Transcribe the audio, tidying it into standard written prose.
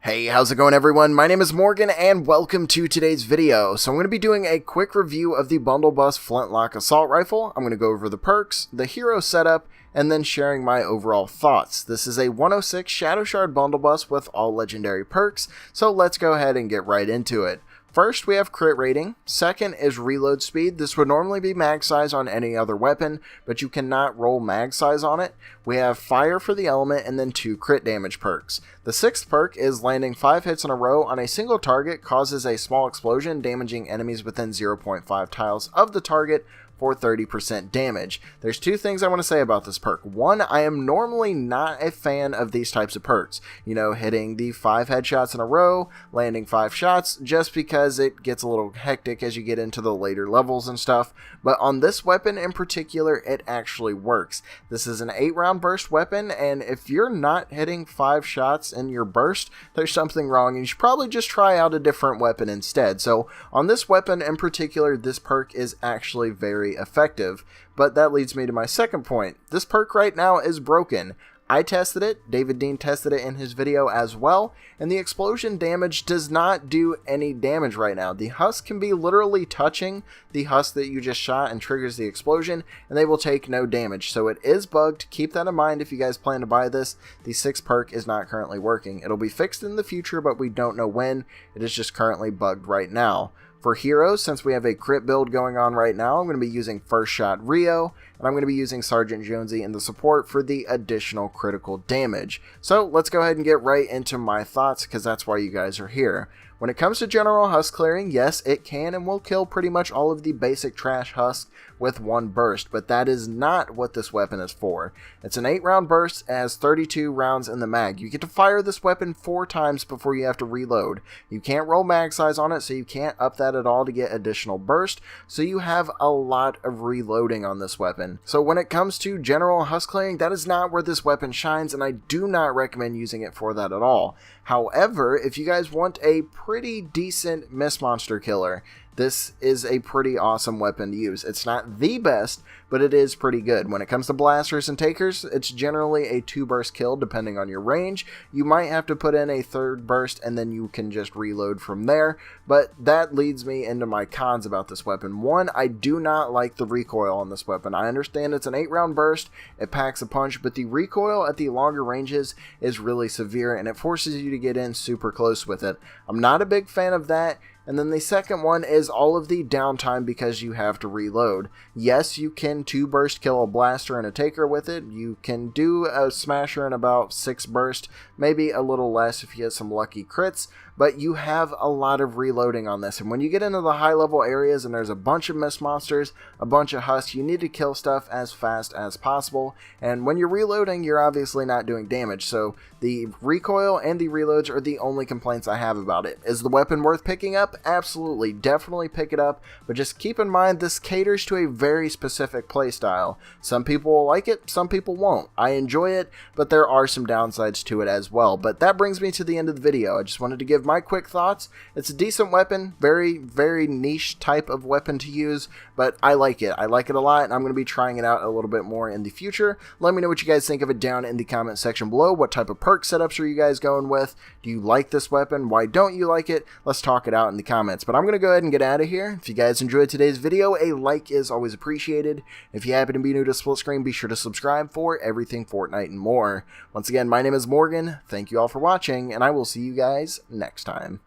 Hey, how's it going everyone? My name is Morgan and welcome to today's video. So I'm going to be doing a quick review of the Bundlebuss Flintlock Assault Rifle. I'm going to go over the perks, the hero setup, and then sharing my overall thoughts. This is a 106 Shadowshard Bundlebuss with all legendary perks, so let's go ahead and get right into it. First, we have crit rating. Second is reload speed. This would normally be mag size on any other weapon, but you cannot roll mag size on it. We have fire for the element and then 2 crit damage perks. The 6th perk is landing 5 hits in a row on a single target causes a small explosion, damaging enemies within 0.5 tiles of the target for 30% damage. There's 2 things I want to say about this perk. One, I am normally not a fan of these types of perks. You know, hitting the 5 headshots in a row, landing 5 shots, just because it gets a little hectic as you get into the later levels and stuff. But on this weapon in particular, it actually works. This is an 8-round burst weapon, and if you're not hitting 5 shots in your burst, there's something wrong, and you should probably just try out a different weapon instead. So on this weapon in particular, this perk is actually very effective. But that leads me to my second point. This perk right now is broken. I tested it, David Dean tested it in his video as well, and the explosion damage does not do any damage right now. The husk can be literally touching the husk that you just shot and triggers the explosion, and they will take no damage. So it is bugged. Keep that in mind if you guys plan to buy this. The 6th perk is not currently working. It'll be fixed in the future, but we don't know when. It is just currently bugged right now. For heroes, since we have a crit build going on right now, I'm going to be using First Shot Rio, and I'm going to be using Sergeant Jonesy in the support for the additional critical damage. So let's go ahead and get right into my thoughts, because that's why you guys are here. When it comes to general husk clearing, yes, it can and will kill pretty much all of the basic trash husks with 1 burst, but that is not what this weapon is for. It's an 8-round burst, it has 32 rounds in the mag. You get to fire this weapon 4 times before you have to reload. You can't roll mag size on it, so you can't up that at all to get additional burst, so you have a lot of reloading on this weapon. So when it comes to general husk clearing, that is not where this weapon shines, and I do not recommend using it for that at all. However, if you guys want a pretty decent miss monster killer, this is a pretty awesome weapon to use. It's not the best, but it is pretty good. When it comes to blasters and takers, it's generally a 2-burst kill depending on your range. You might have to put in a 3rd burst and then you can just reload from there, but that leads me into my cons about this weapon. One, I do not like the recoil on this weapon. I understand it's an 8-round burst, it packs a punch, but the recoil at the longer ranges is really severe and it forces you to get in super close with it. I'm not a big fan of that. And then the second one is all of the downtime because you have to reload. Yes, you can 2-burst kill a blaster and a taker with it. You can do a smasher in about 6 burst, maybe a little less if you get some lucky crits, but you have a lot of reloading on this. And when you get into the high level areas and there's a bunch of miss monsters, a bunch of husks, you need to kill stuff as fast as possible. And when you're reloading, you're obviously not doing damage. So the recoil and the reloads are the only complaints I have about it. Is the weapon worth picking up? Absolutely, definitely pick it up, but just keep in mind this caters to a very specific playstyle. Some people will like it, some people won't. I enjoy it, but there are some downsides to it as well. But that brings me to the end of the video. I just wanted to give my quick thoughts. It's a decent weapon, very, very niche type of weapon to use, but I like it. I like it a lot, and I'm going to be trying it out a little bit more in the future. Let me know what you guys think of it down in the comment section below. What type of perk setups are you guys going with? Do you like this weapon? Why don't you like it? Let's talk it out in the comments. But I'm going to go ahead and get out of here. If you guys enjoyed today's video, a like is always appreciated. If you happen to be new to Split Screen, be sure to subscribe for everything Fortnite and more. Once again, my name is Morgan. Thank you all for watching, and I will see you guys next time.